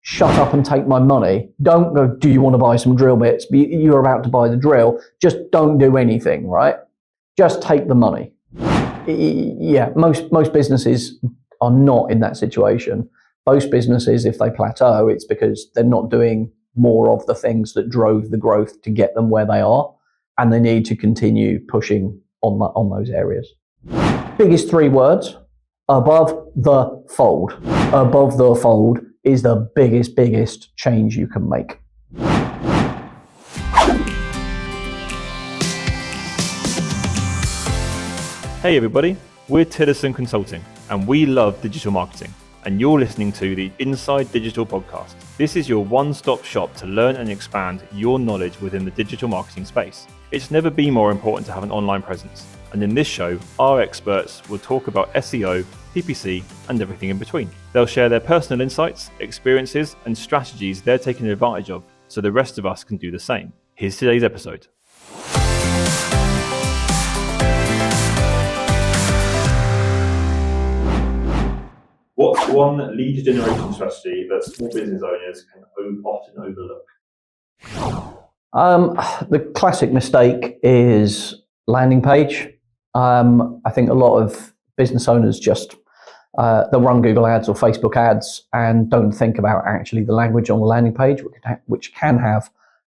shut up and take my money. Don't go, do you want to buy some drill bits? You're about to buy the drill. Just don't do anything, right? Just take the money. Yeah, most businesses are not in that situation. Most businesses, if they plateau, it's because they're not doing more of the things that drove the growth to get them where they are, and they need to continue pushing on those areas. Biggest 3 words: above the fold. Above the fold is the biggest change you can make. Hey everybody, we're Tillison Consulting and we love digital marketing, and you're listening to the Inside Digital podcast. This is your one-stop shop to learn and expand your knowledge within the digital marketing space. It's never been more important to have an online presence, and in this show, our experts will talk about SEO, PPC, and everything in between. They'll share their personal insights, experiences, and strategies they're taking advantage of so the rest of us can do the same. Here's today's episode. What's one lead generation strategy that small business owners can often overlook? The classic mistake is landing page. I think a lot of business owners just they'll run Google ads or Facebook ads and don't think about actually the language on the landing page, which can have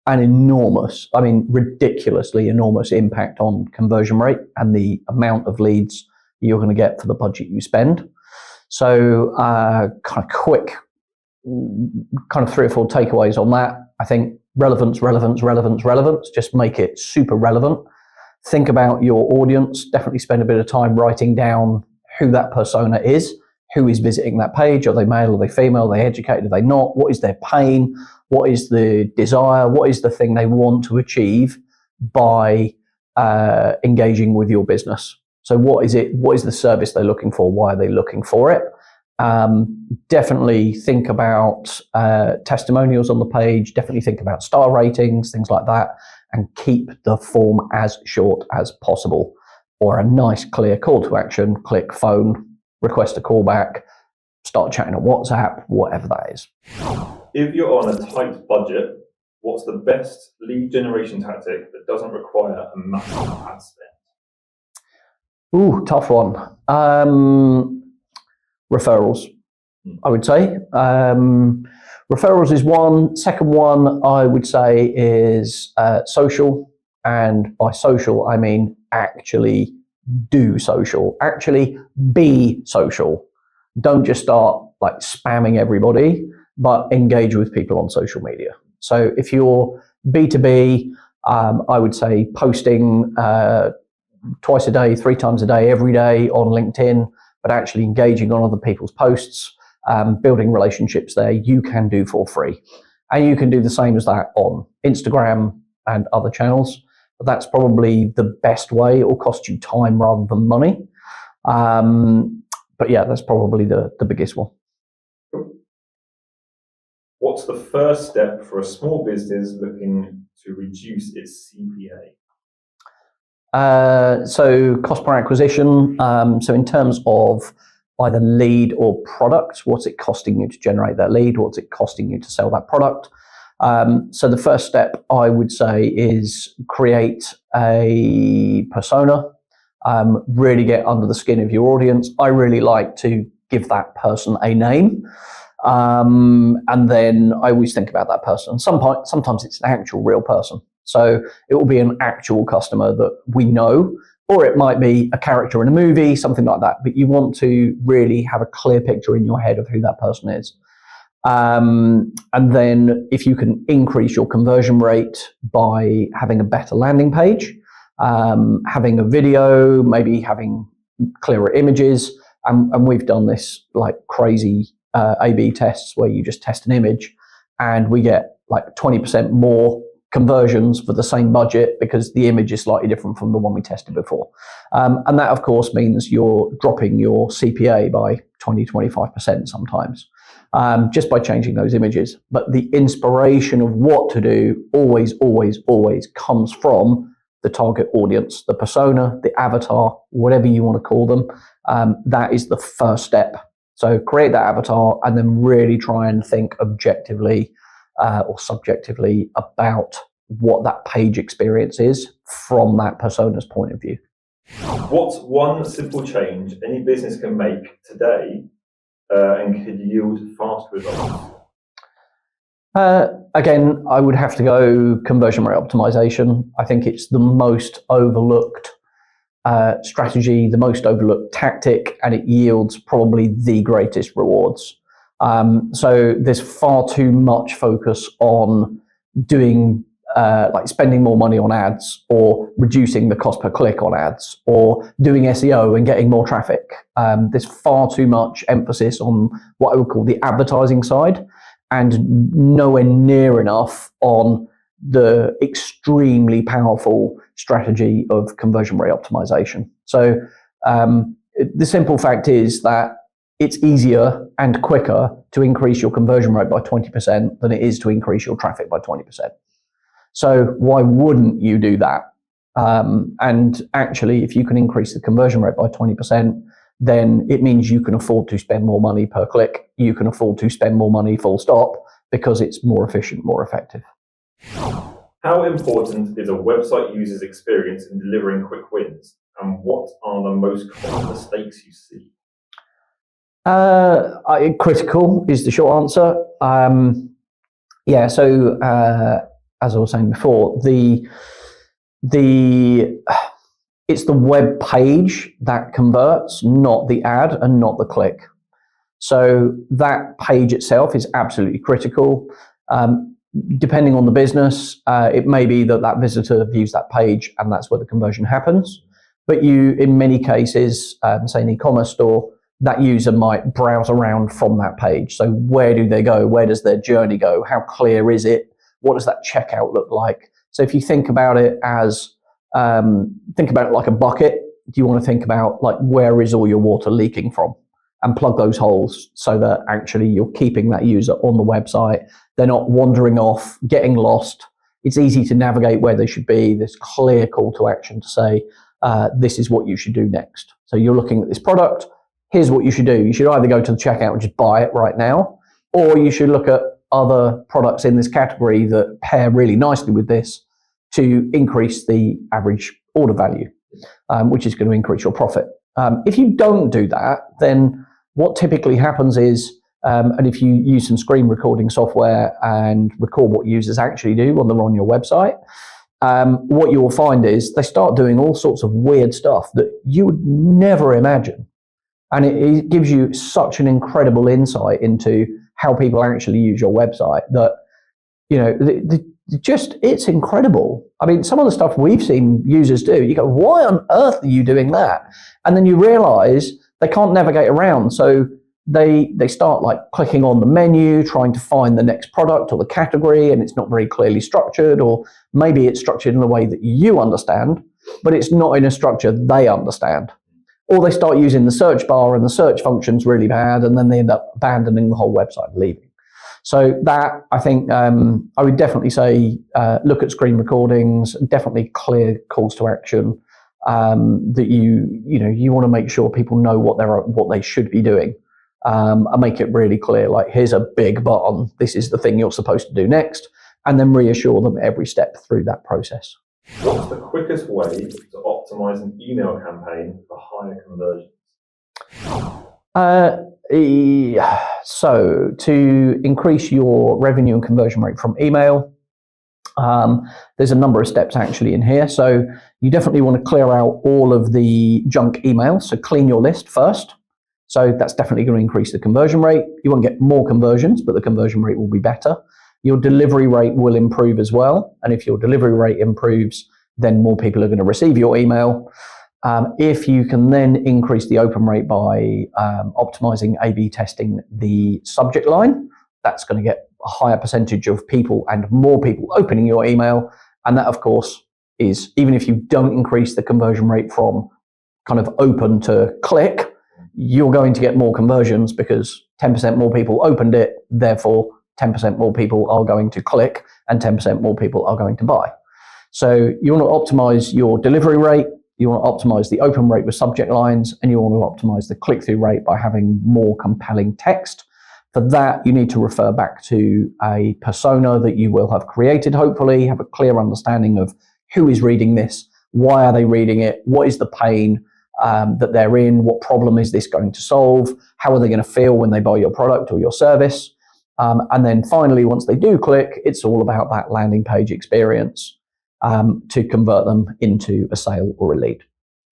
an enormous, ridiculously enormous impact on conversion rate and the amount of leads you're going to get for the budget you spend. So kind of quick, kind of 3 or 4 takeaways on that. I think relevance. Just make it super relevant. Think about your audience. Definitely spend a bit of time writing down who that persona is, who is visiting that page. Are they male? Are they female? Are they educated? Are they not? What is their pain? What is the desire? What is the thing they want to achieve by engaging with your business? So what is it? What is the service they're looking for? Why are they looking for it? Definitely think about testimonials on the page. Definitely think about star ratings, things like that, and keep the form as short as possible, or a nice clear call to action. Click phone, request a call back, start chatting on WhatsApp, whatever that is. If you're on a tight budget, what's the best lead generation tactic that doesn't require a massive ad spend? Ooh, tough one. Referrals, I would say. Referrals is one. Second one, I would say, is social. And by social, I mean actually do social. Actually be social. Don't just start like spamming everybody, but engage with people on social media. So if you're B2B, I would say posting twice a day, 3 times a day, every day on LinkedIn, but actually engaging on other people's posts, building relationships there, you can do for free. And you can do the same as that on Instagram and other channels. But that's probably the best way. It will cost you time rather than money. But yeah, that's probably the biggest one. What's the first step for a small business looking to reduce its CPA? So cost per acquisition. So in terms of either lead or product, what's it costing you to generate that lead? What's it costing you to sell that product? So the first step, I would say, is create a persona. Really get under the skin of your audience. I really like to give that person a name. And then I always think about that person. Sometimes it's an actual real person. So it will be an actual customer that we know, or it might be a character in a movie, something like that. But you want to really have a clear picture in your head of who that person is. And then if you can increase your conversion rate by having a better landing page, having a video, maybe having clearer images. And we've done this like crazy A/B tests where you just test an image and we get like 20% more conversions for the same budget because the image is slightly different from the one we tested before. And that, of course, means you're dropping your CPA by 20-25% sometimes, just by changing those images. But the inspiration of what to do always comes from the target audience, the persona, the avatar, whatever you want to call them. That is the first step. So create that avatar and then really try and think objectively or subjectively about what that page experience is from that persona's point of view. What's one simple change any business can make today and could yield fast results? Again, I would have to go conversion rate optimization. I think it's the most overlooked strategy, the most overlooked tactic, and it yields probably the greatest rewards. So there's far too much focus on doing like spending more money on ads or reducing the cost per click on ads or doing SEO and getting more traffic. There's far too much emphasis on what I would call the advertising side and nowhere near enough on the extremely powerful strategy of conversion rate optimization. So the simple fact is that it's easier and quicker to increase your conversion rate by 20% than it is to increase your traffic by 20%. So why wouldn't you do that? And actually, if you can increase the conversion rate by 20%, then it means you can afford to spend more money per click. You can afford to spend more money full stop because it's more efficient, more effective. How important is a website user's experience in delivering quick wins? And what are the most common mistakes you see? Critical is the short answer. As I was saying before, it's the web page that converts, not the ad and not the click. So that page itself is absolutely critical. Depending on the business, it may be that visitor views that page and that's where the conversion happens. But you, in many cases, say an e-commerce store, that user might browse around from that page. So where do they go? Where does their journey go? How clear is it? What does that checkout look like? So if you think about it as, like a bucket, do you want to think about like where is all your water leaking from? And plug those holes so that actually you're keeping that user on the website. They're not wandering off, getting lost. It's easy to navigate where they should be. There's clear call to action to say, this is what you should do next. So you're looking at this product. Here's what you should do. You should either go to the checkout and just buy it right now, or you should look at other products in this category that pair really nicely with this to increase the average order value, which is going to increase your profit. If you don't do that, then what typically happens is, and if you use some screen recording software and record what users actually do when they're on your website, what you will find is they start doing all sorts of weird stuff that you would never imagine. And it gives you such an incredible insight into how people actually use your website that, it's incredible. I mean, some of the stuff we've seen users do, you go, why on earth are you doing that? And then you realize they can't navigate around. So they start like clicking on the menu, trying to find the next product or the category, and it's not very clearly structured, or maybe it's structured in a way that you understand, but it's not in a structure they understand. Or they start using the search bar and the search function's really bad, and then they end up abandoning the whole website and leaving. So that, I think, I would definitely say, look at screen recordings, definitely clear calls to action, that you want to make sure people know what they should be doing, and make it really clear, like, here's a big button, this is the thing you're supposed to do next, and then reassure them every step through that process. What's the quickest way to optimize an email campaign for higher conversions? So to increase your revenue and conversion rate from email, there's a number of steps actually in here. So you definitely want to clear out all of the junk emails. So clean your list first. So that's definitely going to increase the conversion rate. You won't get more conversions, but the conversion rate will be better. Your delivery rate will improve as well. And if your delivery rate improves, then more people are going to receive your email. If you can then increase the open rate by optimizing A/B testing the subject line, that's going to get a higher percentage of people and more people opening your email. And that, of course, is, even if you don't increase the conversion rate from kind of open to click, you're going to get more conversions because 10% more people opened it, therefore 10% more people are going to click and 10% more people are going to buy. So you want to optimize your delivery rate. you want to optimize the open rate with subject lines, and you want to optimize the click-through rate by having more compelling text. For that, you need to refer back to a persona that you will have created, hopefully, have a clear understanding of who is reading this, why are they reading it, what is the pain that they're in, what problem is this going to solve, how are they going to feel when they buy your product or your service. And then finally, once they do click, it's all about that landing page experience to convert them into a sale or a lead.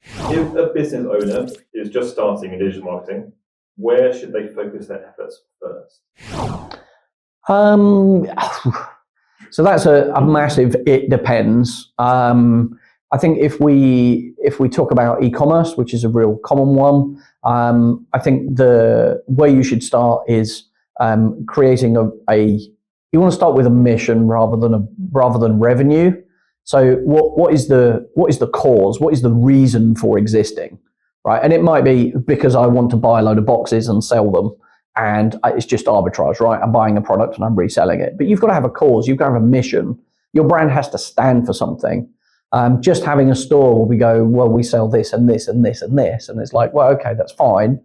If a business owner is just starting in digital marketing, where should they focus their efforts first? So that's a massive, it depends. I think if we talk about e-commerce, which is a real common one, I think the way you should start is creating you want to start with a mission rather than revenue. So what is the cause? What is the reason for existing? Right? And it might be because I want to buy a load of boxes and sell them, and it's just arbitrage, right? I'm buying a product and I'm reselling it. But you've got to have a cause, you've got to have a mission. Your brand has to stand for something. Just having a store where we go, well, we sell this and this and this and this, and it's like, well, okay, that's fine,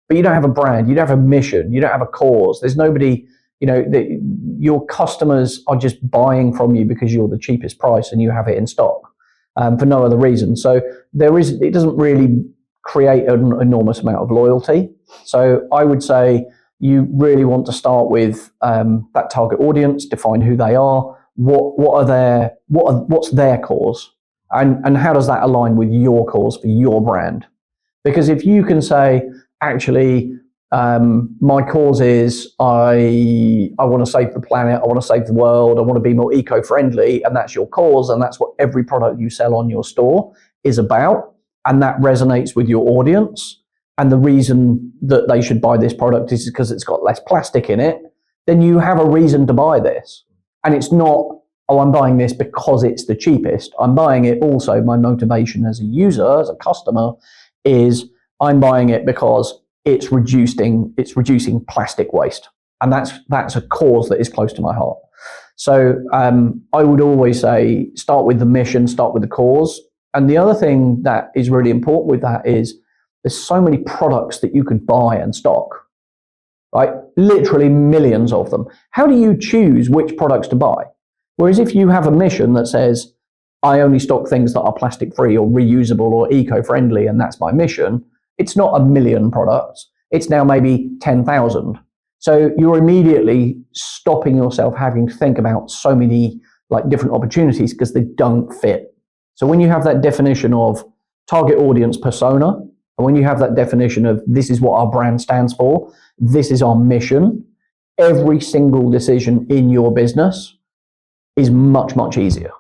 but you don't have a brand, you don't have a mission, you don't have a cause. There's nobody, your customers are just buying from you because you're the cheapest price and you have it in stock for no other reason. So it doesn't really create an enormous amount of loyalty. So I would say you really want to start with that target audience, define who they are, what's their cause, and how does that align with your cause for your brand? Because if you can say, actually, my cause is I want to save the planet, I want to save the world, I want to be more eco-friendly, and that's your cause, and that's what every product you sell on your store is about, and that resonates with your audience, and the reason that they should buy this product is because it's got less plastic in it, then you have a reason to buy this. And it's not, oh, I'm buying this because it's the cheapest. I'm buying it also, my motivation as a user, as a customer, is I'm buying it because it's reducing plastic waste. And that's a cause that is close to my heart. So I would always say, start with the mission, start with the cause. And the other thing that is really important with that is there's so many products that you could buy and stock, right? Literally millions of them. How do you choose which products to buy? Whereas if you have a mission that says, I only stock things that are plastic free or reusable or eco-friendly, and that's my mission, it's not a million products. It's now maybe 10,000. So you're immediately stopping yourself having to think about so many different opportunities because they don't fit. So when you have that definition of target audience persona, and when you have that definition of this is what our brand stands for, this is our mission, every single decision in your business is much, much easier.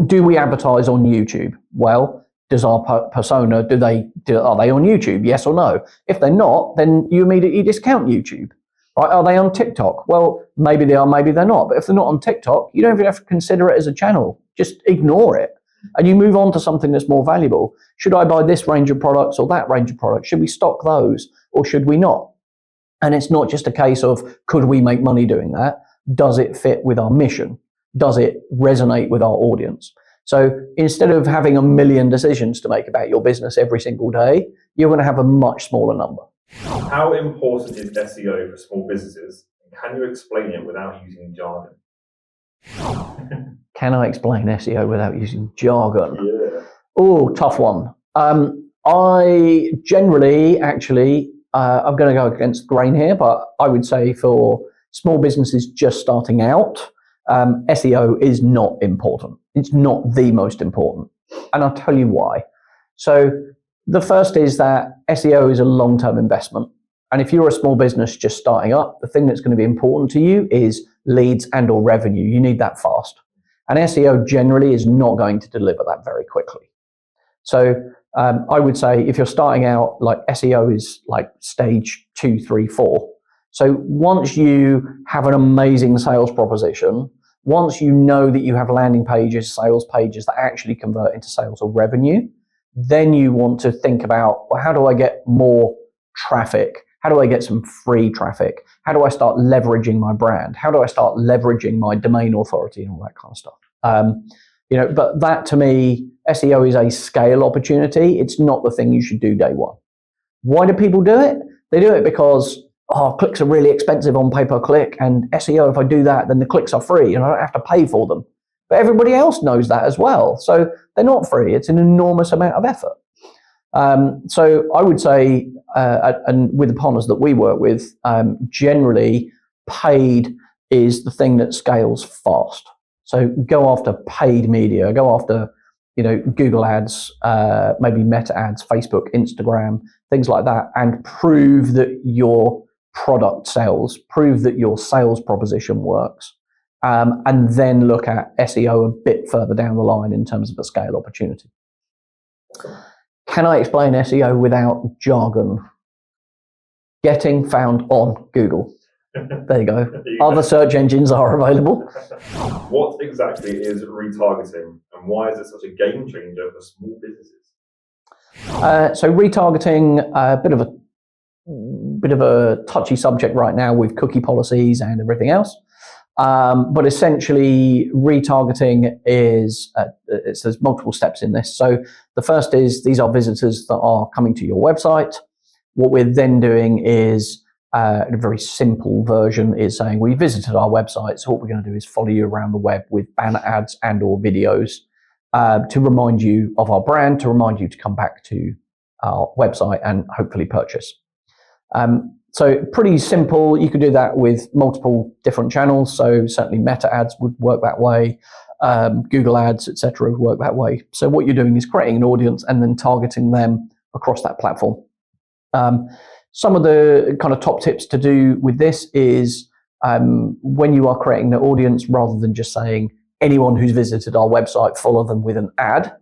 Do we advertise on YouTube? Well, does our persona, are they on YouTube? Yes or no? If they're not, then you immediately discount YouTube. Right? Are they on TikTok? Well, maybe they are, maybe they're not. But if they're not on TikTok, you don't even have to consider it as a channel. Just ignore it. And you move on to something that's more valuable. Should I buy this range of products or that range of products? Should we stock those or should we not? And it's not just a case of, could we make money doing that? Does it fit with our mission? Does it resonate with our audience? So instead of having a million decisions to make about your business every single day, you're going to have a much smaller number. How important is SEO for small businesses? Can you explain it without using jargon? Can I explain SEO without using jargon? Yeah. Oh, tough one. I generally, actually, I'm going to go against the grain here, but I would say for small businesses just starting out, SEO is not important. It's not the most important. And I'll tell you why. So the first is that SEO is a long-term investment. And if you're a small business just starting up, the thing that's going to be important to you is leads and or revenue. You need that fast. And SEO generally is not going to deliver that very quickly. So I would say if you're starting out, SEO is stage 2, 3, 4. So once you have an amazing sales proposition, once you know that you have landing pages, sales pages that actually convert into sales or revenue, then you want to think about, well, how do I get more traffic? How do I get some free traffic? How do I start leveraging my brand? How do I start leveraging my domain authority and all that kind of stuff? But that to me, SEO is a scale opportunity. It's not the thing you should do day one. Why do people do it? They do it because, clicks are really expensive on pay-per-click, and SEO, if I do that, then the clicks are free and I don't have to pay for them. But everybody else knows that as well. So they're not free. It's an enormous amount of effort. So I would say, and with the partners that we work with, generally paid is the thing that scales fast. So go after paid media, go after, Google ads, maybe Meta ads, Facebook, Instagram, things like that, and prove that your product sells, prove that your sales proposition works, and then look at SEO a bit further down the line in terms of a scale opportunity. Can I explain SEO without jargon? Getting found on Google. There you go. Other search engines are available. What exactly is retargeting, and why is it such a game changer for small businesses? So retargeting, a bit of a touchy subject right now with cookie policies and everything else. But essentially, retargeting is there's multiple steps in this. So the first is these are visitors that are coming to your website. What we're then doing is a very simple version is saying we visited our website, so what we're going to do is follow you around the web with banner ads and or videos to remind you of our brand, to remind you to come back to our website and hopefully purchase. So pretty simple. You could do that with multiple different channels. So certainly Meta ads would work that way. Google ads, etc., would work that way. So what you're doing is creating an audience and then targeting them across that platform. Some of the kind of top tips to do with this is when you are creating the audience, rather than just saying anyone who's visited our website, follow them with an ad.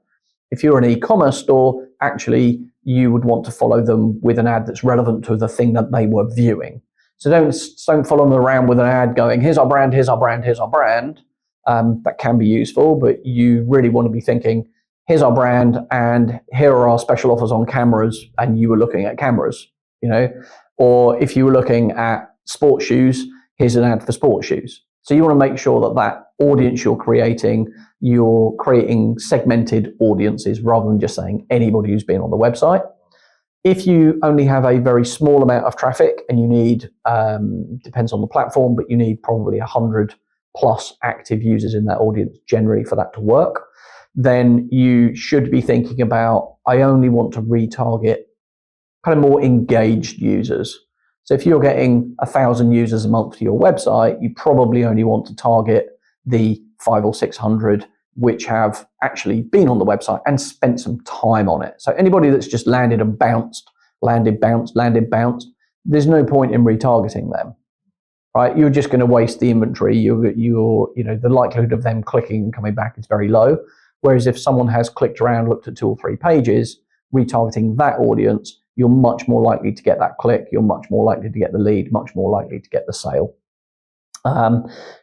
If you're an e-commerce store, actually you would want to follow them with an ad that's relevant to the thing that they were viewing. So don't follow them around with an ad going, here's our brand, here's our brand, here's our brand. That can be useful, but you really want to be thinking, here's our brand and here are our special offers on cameras, and you were looking at cameras, or if you were looking at sports shoes, here's an ad for sports shoes. So you want to make sure that audience you're creating segmented audiences rather than just saying anybody who's been on the website. If you only have a very small amount of traffic and you need, depends on the platform, but you need probably 100 plus active users in that audience generally for that to work, then you should be thinking about, I only want to retarget kind of more engaged users. So if you're getting 1,000 users a month to your website, you probably only want to target the 500 or 600 which have actually been on the website and spent some time on it. So anybody that's just landed and bounced, landed, bounced, landed, bounced, there's no point in retargeting them, right? You're just going to waste the inventory. The likelihood of them clicking and coming back is very low. Whereas if someone has clicked around, looked at 2 or 3 pages, retargeting that audience, you're much more likely to get that click, you're much more likely to get the lead, much more likely to get the sale.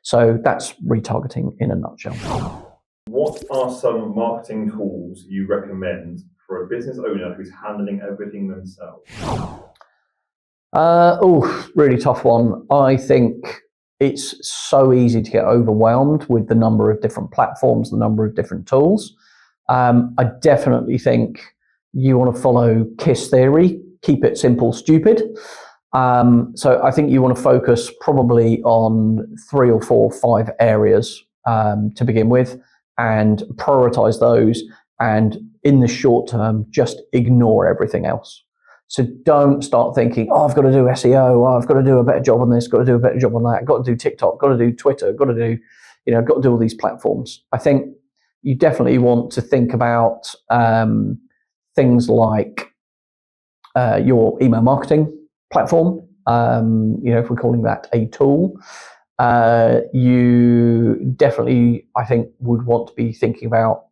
So that's retargeting in a nutshell. What are some marketing tools you recommend for a business owner who's handling everything themselves? Really tough one. I think it's so easy to get overwhelmed with the number of different platforms, the number of different tools. I definitely think you want to follow KISS theory, keep it simple, stupid. So I think you want to focus probably on 3 or 4 or 5 areas to begin with and prioritize those, and in the short term, just ignore everything else. So don't start thinking, I've got to do SEO, I've got to do a better job on this, got to do a better job on that, I've got to do TikTok, got to do Twitter, got to do, got to do all these platforms. I think you definitely want to think about things like your email marketing platform. If we're calling that a tool, you definitely, I think, would want to be thinking about,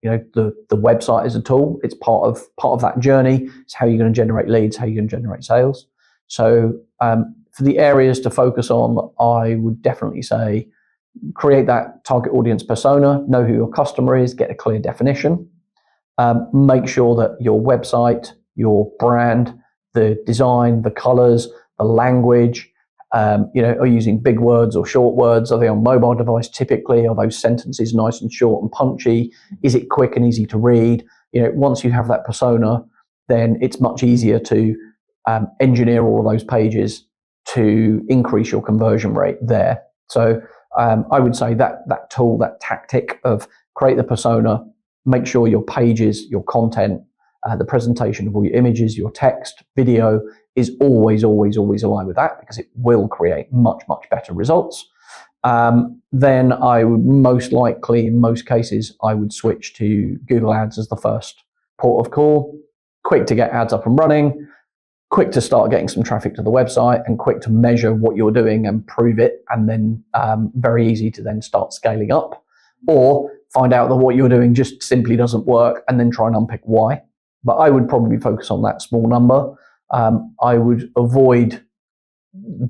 the website as a tool. It's part of that journey. It's how you're going to generate leads, how you're going to generate sales. So for the areas to focus on, I would definitely say create that target audience persona, know who your customer is, get a clear definition. Make sure that your website, your brand, the design, the colors, the language, Are you using big words or short words? Are they on mobile device typically? Are those sentences nice and short and punchy? Is it quick and easy to read? Once you have that persona, then it's much easier to engineer all of those pages to increase your conversion rate there. So I would say that tool, that tactic of create the persona, make sure your pages, your content, the presentation of all your images, your text, video is always aligned with that, because it will create much better results. Then I would most likely, in most cases, I would switch to Google Ads as the first port of call. Quick to get ads up and running, quick to start getting some traffic to the website, and quick to measure what you're doing and prove it, and then very easy to then start scaling up, or find out that what you're doing just simply doesn't work and then try and unpick why. But I would probably focus on that small number. I would avoid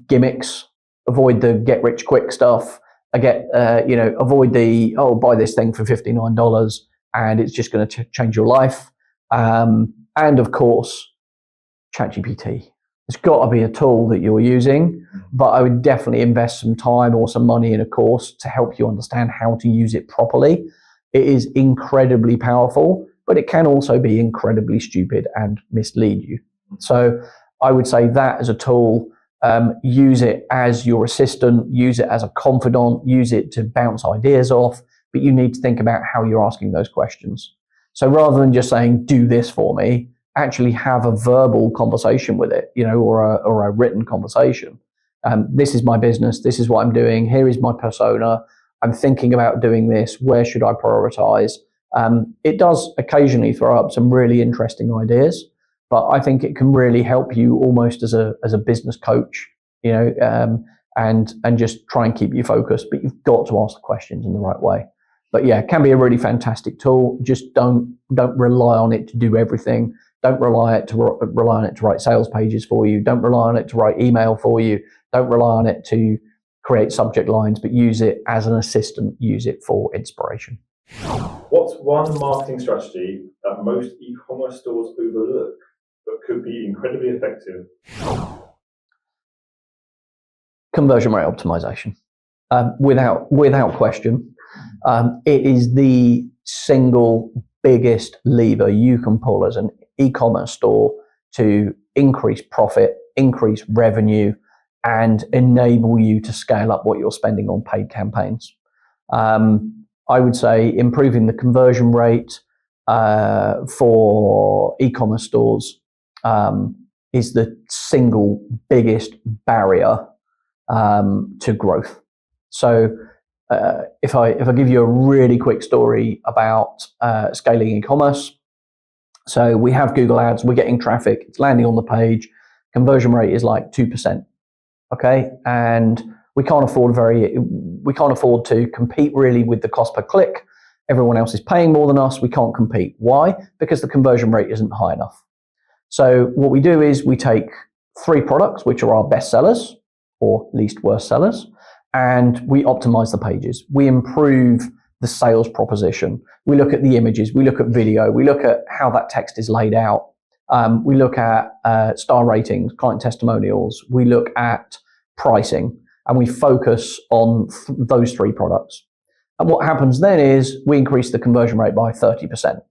gimmicks, avoid the get rich quick stuff. Avoid the, buy this thing for $59 and it's just going to change your life. And of course, ChatGPT. It's got to be a tool that you're using, but I would definitely invest some time or some money in a course to help you understand how to use it properly. It is incredibly powerful, but it can also be incredibly stupid and mislead you. So I would say that as a tool, use it as your assistant, use it as a confidant, use it to bounce ideas off, but you need to think about how you're asking those questions. So rather than just saying, do this for me, actually have a verbal conversation with it, or a written conversation. This is my business. This is what I'm doing. Here is my persona. I'm thinking about doing this. Where should I prioritize? It does occasionally throw up some really interesting ideas, but I think it can really help you almost as a business coach, and just try and keep you focused. But you've got to ask the questions in the right way. But yeah, it can be a really fantastic tool. Just don't rely on it to do everything. Don't rely on it to write sales pages for you. Don't rely on it to write email for you. Don't rely on it to create subject lines, but use it as an assistant. Use it for inspiration. What's one marketing strategy that most e-commerce stores overlook but could be incredibly effective? Conversion rate optimization. Without question. It is the single biggest lever you can pull as an e-commerce store to increase profit, increase revenue, and enable you to scale up what you're spending on paid campaigns. I would say improving the conversion rate for e-commerce stores is the single biggest barrier to growth. So if I give you a really quick story about scaling e-commerce. So we have Google Ads, we're getting traffic, it's landing on the page, conversion rate is like 2%. Okay, and we can't afford to compete really with the cost per click. Everyone else is paying more than us. We can't compete. Why? Because the conversion rate isn't high enough. So what we do is we take 3 products, which are our best sellers or least worst sellers, and we optimize the pages. We improve the sales proposition. We look at the images, we look at video, we look at how that text is laid out. We look at star ratings, client testimonials, we look at pricing, and we focus on those 3 products. And what happens then is we increase the conversion rate by 30%.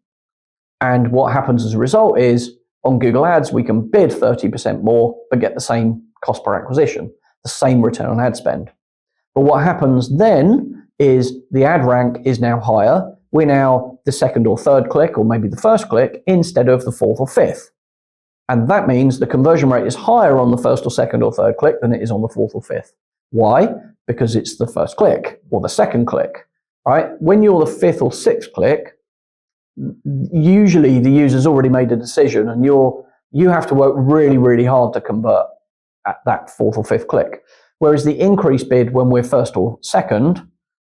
And what happens as a result is on Google Ads, we can bid 30% more, but get the same cost per acquisition, the same return on ad spend. But what happens then is the ad rank is now higher. We're now the second or third click, or maybe the first click, instead of the 4th or 5th. And that means the conversion rate is higher on the first or second or third click than it is on the 4th or 5th. Why? Because it's the first click or the second click, right? When you're the 5th or 6th click, usually the user's already made a decision, and you have to work really, really hard to convert at that 4th or 5th click. Whereas the increase bid, when we're first or second,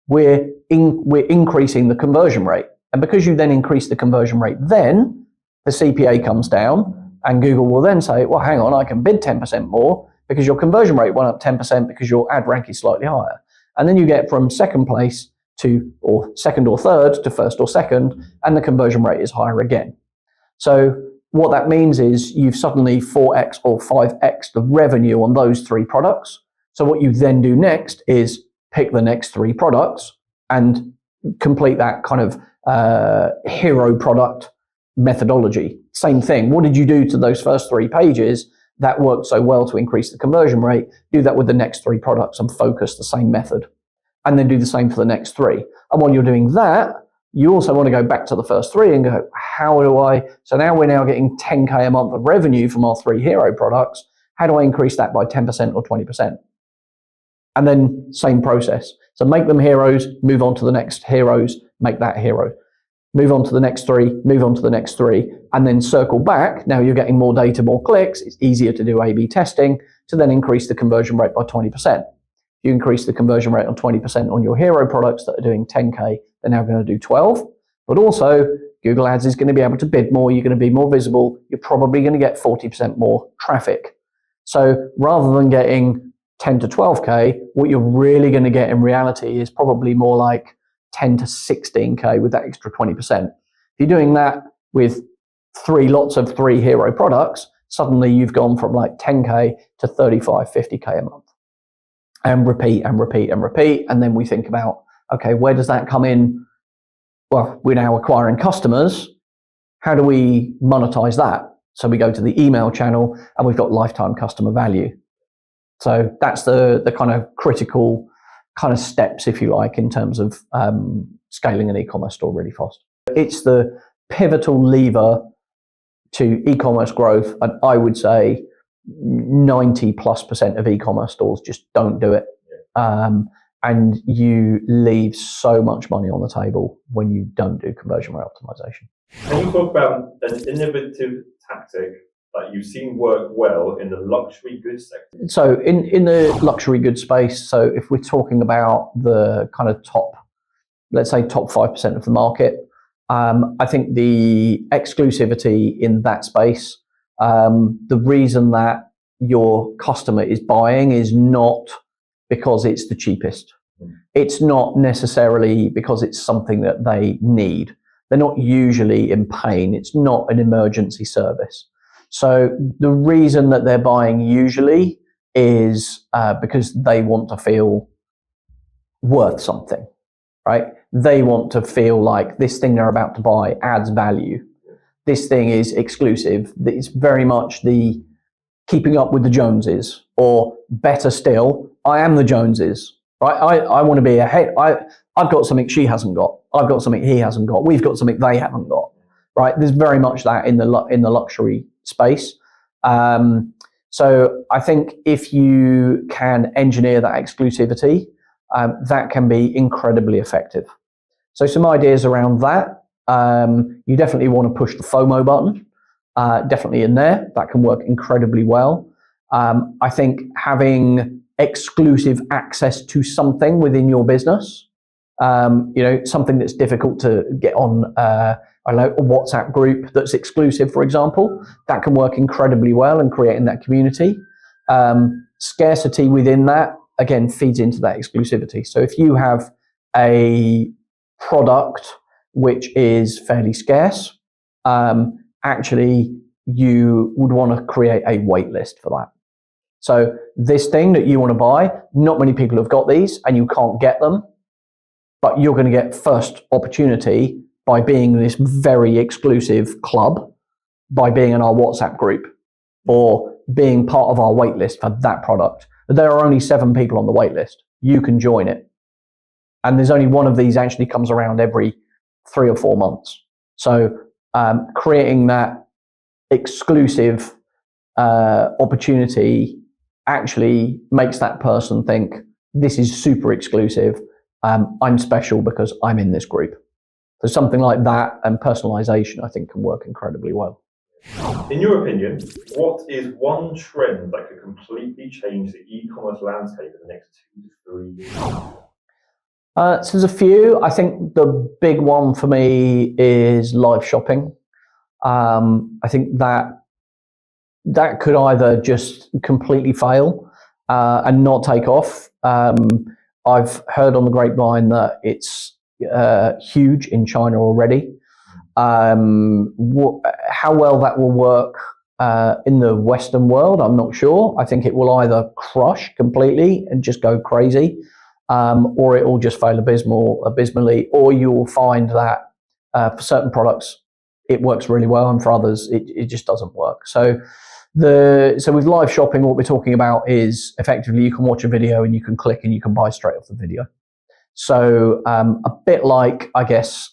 we're increasing the conversion rate. And because you then increase the conversion rate, then the CPA comes down, and Google will then say, well, hang on, I can bid 10% more because your conversion rate went up 10% because your ad rank is slightly higher. And then you get from second place or second or third to first or second, and the conversion rate is higher again. So what that means is you've suddenly 4x or 5x the revenue on those 3 products, So what you then do next is pick the next 3 products and complete that kind of hero product methodology. Same thing. What did you do to those first 3 pages that worked so well to increase the conversion rate? Do that with the next 3 products and focus the same method. And then do the same for the next 3. And while you're doing that, you also want to go back to the first 3 and go, so now we're now getting 10K a month of revenue from our 3 hero products. How do I increase that by 10% or 20%? And then same process. So make them heroes, move on to the next heroes, make that hero. Move on to the next 3, move on to the next 3, and then circle back. Now you're getting more data, more clicks. It's easier to do A/B testing to then increase the conversion rate by 20%. You increase the conversion rate on 20% on your hero products that are doing 10K, they're now going to do 12. But also, Google Ads is going to be able to bid more. You're going to be more visible. You're probably going to get 40% more traffic. So rather than getting 10 to 12K, what you're really going to get in reality is probably more like 10 to 16K with that extra 20%. If you're doing that with 3 lots of 3 hero products, suddenly you've gone from like 10K to 35, 50K a month. And repeat and repeat and repeat. And then we think about, okay, where does that come in? Well, we're now acquiring customers. How do we monetize that? So we go to the email channel and we've got lifetime customer value. So that's the kind of critical kind of steps, if you like, in terms of scaling an e-commerce store really fast. It's the pivotal lever to e-commerce growth. And I would say 90+% of e-commerce stores just don't do it. And you leave so much money on the table when you don't do conversion rate optimization. Can you talk about an innovative tactic that you've seen work well in the luxury goods sector? So in the luxury goods space, so if we're talking about the kind of let's say top 5% of the market, I think the exclusivity in that space, the reason that your customer is buying is not because it's the cheapest. It's not necessarily because it's something that they need. They're not usually in pain. It's not an emergency service. So the reason that they're buying usually is because they want to feel worth something, right? They want to feel like this thing they're about to buy adds value. This thing is exclusive. It's very much the keeping up with the Joneses, or better still, I am the Joneses, right? I want to be ahead. I've got something she hasn't got. I've got something he hasn't got. We've got something they haven't got, right? There's very much that in the luxury space. So I think if you can engineer that exclusivity, that can be incredibly effective. So some ideas around that. You definitely want to push the FOMO button. Definitely in there. That can work incredibly well. I think having exclusive access to something within your business, something that's difficult to get on, a WhatsApp group that's exclusive, for example, that can work incredibly well in creating that community. Scarcity within that, again, feeds into that exclusivity. So if you have a product which is fairly scarce, actually you would want to create a wait list for that. So this thing that you want to buy, not many people have got these and you can't get them, but you're going to get first opportunity by being this very exclusive club, by being in our WhatsApp group or being part of our wait list for that product. There are only 7 people on the wait list. You can join it. And there's only one of these actually comes around every 3 or 4 months. So creating that exclusive opportunity actually makes that person think, this is super exclusive. I'm special because I'm in this group. So something like that and personalization, I think, can work incredibly well. In your opinion, what is one trend that could completely change the e-commerce landscape in the next 2 to 3 years? So there's a few. I think the big one for me is live shopping. I think that could either just completely fail and not take off. I've heard on the grapevine that it's huge in China already. How well that will work, in the Western world, I'm not sure. I think it will either crush completely and just go crazy, or it will just fail abysmally, or you will find that for certain products it works really well, and for others it just doesn't work. So with live shopping, what we're talking about is effectively you can watch a video and you can click and you can buy straight off the video. So a bit like, I guess,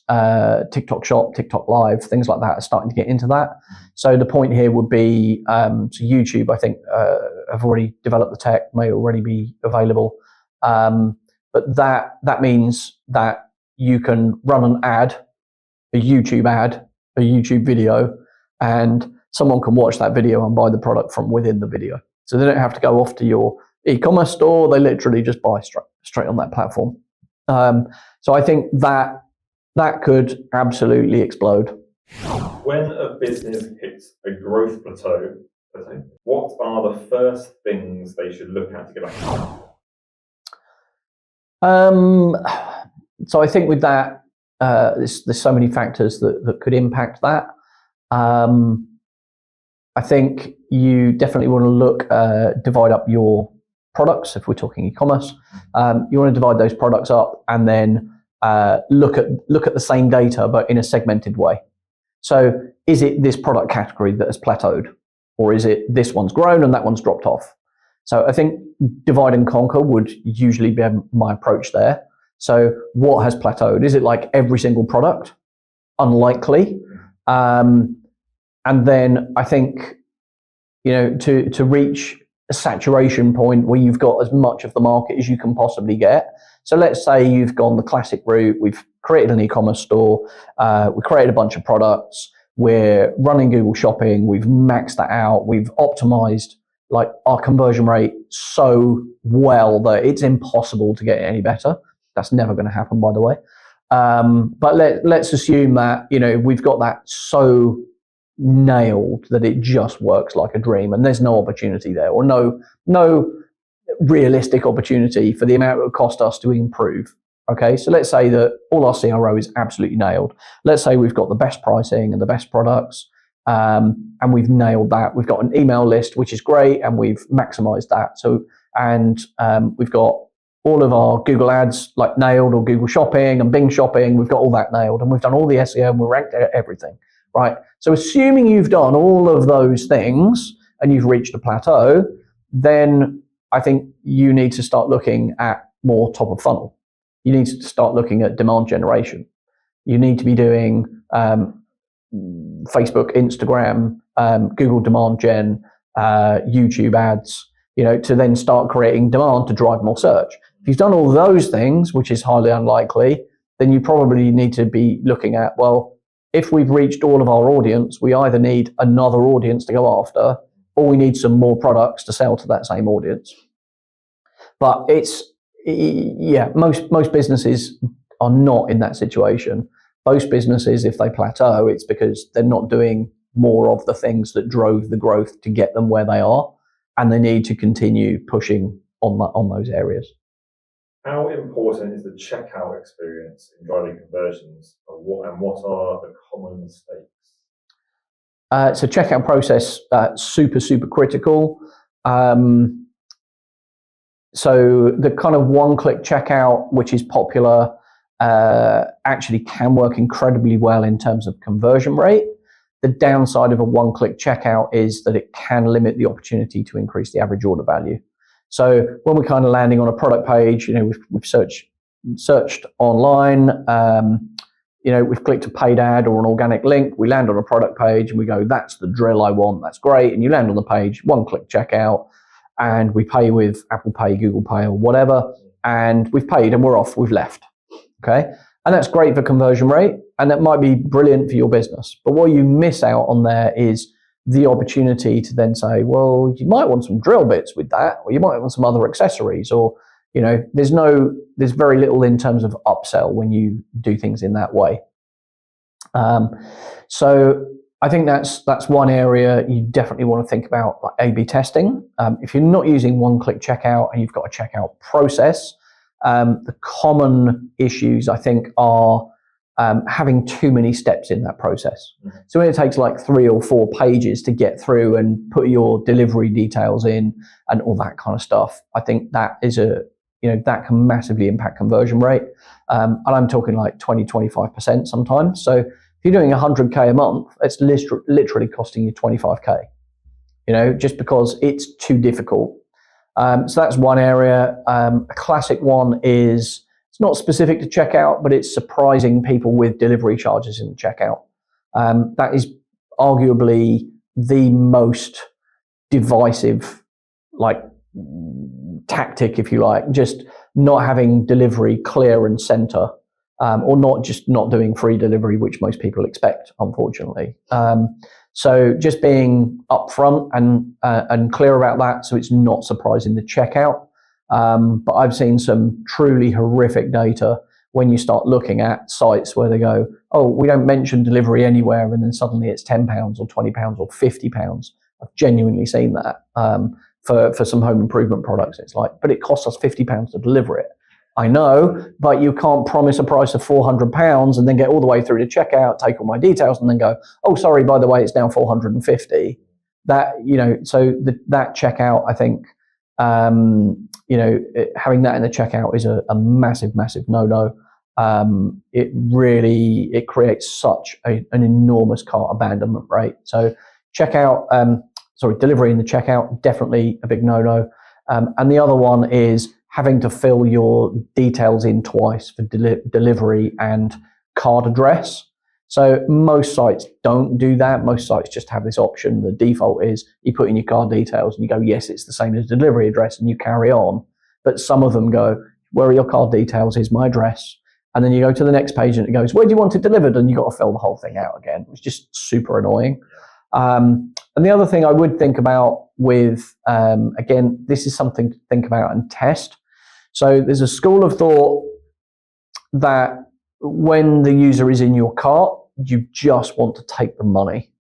TikTok Shop, TikTok Live, things like that are starting to get into that. So the point here would be, so YouTube, I think, have already developed the tech, may already be available. But that means that you can run an ad, a YouTube video, and someone can watch that video and buy the product from within the video. So they don't have to go off to your e-commerce store. They literally just buy straight on that platform. So I think that could absolutely explode. When a business hits a growth plateau, what are the first things they should look at to get back? So I think with that, there's so many factors that could impact that. I think you definitely want to divide up your products. If we're talking e-commerce, you want to divide those products up and then look at the same data but in a segmented way. So is it this product category that has plateaued, or is it this one's grown and that one's dropped off? So I think divide and conquer would usually be my approach there. So what has plateaued? Is it like every single product? Unlikely. And then I think, to reach a saturation point where you've got as much of the market as you can possibly get. So let's say you've gone the classic route. We've created an e-commerce store. We created a bunch of products. We're running Google Shopping. We've maxed that out. We've optimized like our conversion rate so well that it's impossible to get any better. That's never going to happen, by the way. But let's assume that, we've got that so nailed that it just works like a dream and there's no opportunity there, or no realistic opportunity for the amount it would cost us to improve. Okay, so let's say that all our CRO is absolutely nailed. Let's say we've got the best pricing and the best products, and we've nailed that. We've got an email list, which is great, and we've maximized that. So, and we've got all of our Google ads like nailed, or Google Shopping and Bing Shopping. We've got all that nailed, and we've done all the SEO and we're ranked at everything, right? So assuming you've done all of those things and you've reached a plateau, then I think you need to start looking at more top of funnel. You need to start looking at demand generation. You need to be doing Facebook, Instagram, Google demand gen, YouTube ads, to then start creating demand to drive more search. If you've done all those things, which is highly unlikely, then you probably need to be looking at, well, if we've reached all of our audience, we either need another audience to go after, or we need some more products to sell to that same audience. But most businesses are not in that situation. Most businesses, if they plateau, it's because they're not doing more of the things that drove the growth to get them where they are, and they need to continue pushing on those areas. How important is the checkout experience in driving conversions, and what are the common mistakes? So checkout process, super critical. So the kind of one-click checkout, which is popular, actually can work incredibly well in terms of conversion rate. The downside of a one-click checkout is that it can limit the opportunity to increase the average order value. So when we're kind of landing on a product page, we've searched online, we've clicked a paid ad or an organic link, we land on a product page and we go, that's the drill I want, that's great. And you land on the page, one-click checkout, and we pay with Apple Pay, Google Pay, or whatever, and we've paid and we're off, we've left, okay? And that's great for conversion rate, and that might be brilliant for your business. But what you miss out on there is the opportunity to then say, well, you might want some drill bits with that, or you might want some other accessories, or, there's very little in terms of upsell when you do things in that way. So I think that's one area you definitely want to think about, like A/B testing. If you're not using one-click checkout and you've got a checkout process, the common issues I think are having too many steps in that process. So when it takes like 3 or 4 pages to get through and put your delivery details in and all that kind of stuff, I think that is that can massively impact conversion rate. And I'm talking like 20-25% sometimes. So if you're doing 100K a month, it's literally costing you 25K, just because it's too difficult. So that's one area. A classic one is, it's not specific to checkout, but it's surprising people with delivery charges in the checkout. That is arguably the most divisive, tactic, if you like, just not having delivery clear and center, or not doing free delivery, which most people expect, unfortunately. So just being upfront and clear about that, so it's not surprising the checkout. But I've seen some truly horrific data when you start looking at sites where they go, oh, we don't mention delivery anywhere, and then suddenly it's £10 or £20 or £50. I've genuinely seen that for some home improvement products. It's like, but it costs us £50 to deliver it. I know, but you can't promise a price of £400 and then get all the way through to checkout, take all my details, and then go, oh, sorry, by the way, it's now $450. That, so that checkout, I think, having that in the checkout is a massive, massive no-no. It creates such an enormous cart abandonment rate. So delivery in the checkout, definitely a big no-no. And the other one is having to fill your details in twice for delivery and card address. So most sites don't do that. Most sites just have this option. The default is you put in your card details and you go, yes, it's the same as delivery address, and you carry on. But some of them go, where are your card details? Here's my address. And then you go to the next page and it goes, where do you want it delivered? And you've got to fill the whole thing out again. It's just super annoying. And the other thing I would think about with, again, this is something to think about and test. So there's a school of thought that when the user is in your cart, you just want to take the money.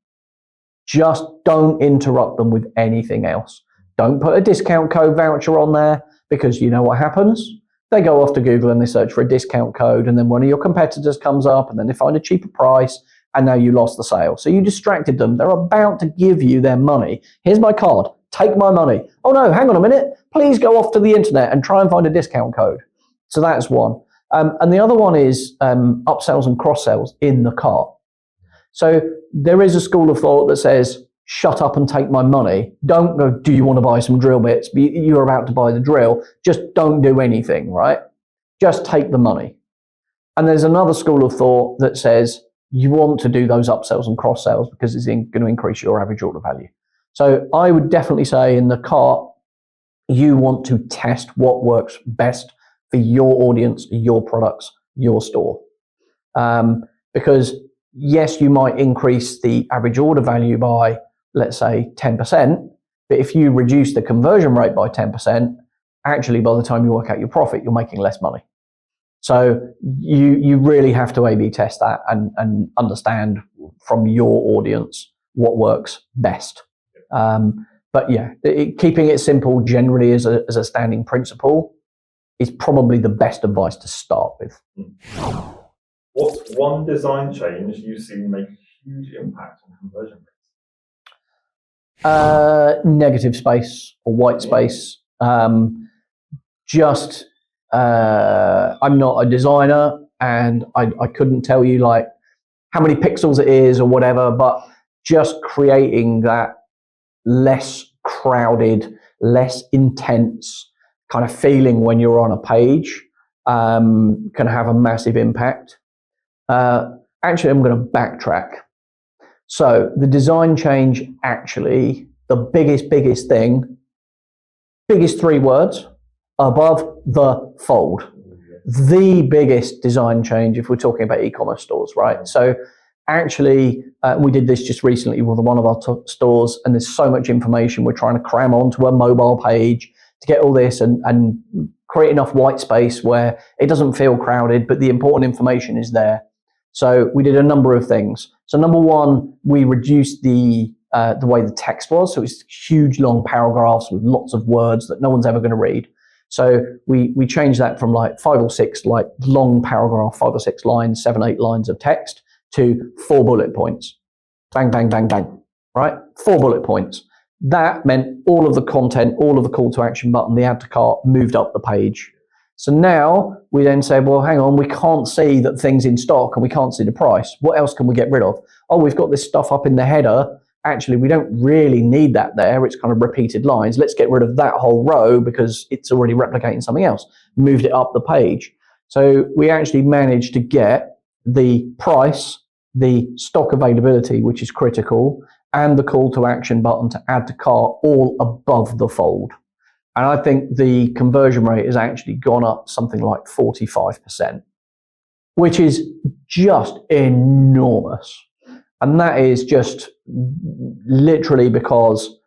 Just don't interrupt them with anything else. Don't put a discount code voucher on there, because you know what happens? They go off to Google and they search for a discount code, and then one of your competitors comes up and then they find a cheaper price, and now you lost the sale. So you distracted them. They're about to give you their money. Here's my card. Take my money. Oh no, hang on a minute. Please go off to the internet and try and find a discount code. So that's one. And the other one is upsells and cross-sells in the cart. So there is a school of thought that says, shut up and take my money. Don't go, do you want to buy some drill bits? You're about to buy the drill. Just don't do anything, right? Just take the money. And there's another school of thought that says you want to do those upsells and cross-sells because it's going to increase your average order value. So I would definitely say in the cart, you want to test what works best for your audience, your products, your store. Because yes, you might increase the average order value by, let's say, 10%, but if you reduce the conversion rate by 10%, actually by the time you work out your profit, you're making less money. So you really have to A/B test that and understand from your audience what works best. But yeah, keeping it simple generally as a standing principle is probably the best advice to start with. What's one design change you've seen make a huge impact on conversion rates? Negative space or white space. I'm not a designer, and I couldn't tell you like how many pixels it is or whatever, but just creating that less crowded, less intense kind of feeling when you're on a page can have a massive impact. Actually, I'm going to backtrack. So the design change, actually, the biggest thing, biggest 3 words, above the fold. The biggest design change if we're talking about e-commerce stores, right? So actually, we did this just recently with one of our stores, and there's so much information we're trying to cram onto a mobile page to get all this and create enough white space where it doesn't feel crowded, but the important information is there. So we did a number of things. So number one, we reduced the way the text was. So it's huge long paragraphs with lots of words that no one's ever going to read. So we changed that from like 5 or 6 like long paragraph, 5 or 6 lines, 7, 8 lines of text to 4 bullet points. Bang, bang, bang, bang, right? 4 bullet points. That meant all of the content, all of the call to action button, the add to cart moved up the page. So now we then say, well, hang on, we can't see that thing's in stock and we can't see the price. What else can we get rid of? Oh, we've got this stuff up in the header. Actually, we don't really need that there. It's kind of repeated lines. Let's get rid of that whole row because it's already replicating something else. Moved it up the page. So we actually managed to get the price, the stock availability, which is critical, and the call to action button to add to cart all above the fold. And I think the conversion rate has actually gone up something like 45%, which is just enormous. And that is just literally because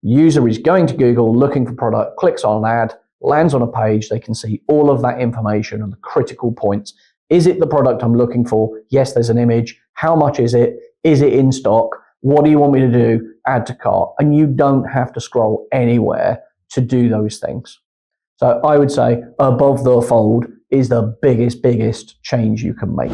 user is going to Google, looking for product, clicks on an ad, lands on a page, they can see all of that information and the critical points. Is it the product I'm looking for? Yes, there's an image. How much is it? Is it in stock? What do you want me to do? Add to cart. And you don't have to scroll anywhere to do those things. So I would say above the fold is the biggest change you can make.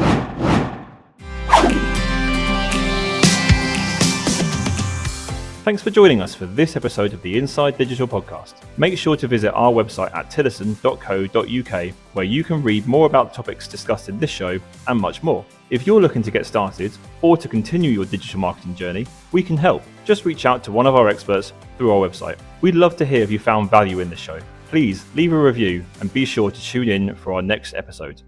Thanks for joining us for this episode of the Inside Digital Podcast. Make sure to visit our website at tillison.co.uk, where you can read more about the topics discussed in this show and much more. If you're looking to get started or to continue your digital marketing journey, we can help. Just reach out to one of our experts through our website. We'd love to hear if you found value in this show. Please leave a review and be sure to tune in for our next episode.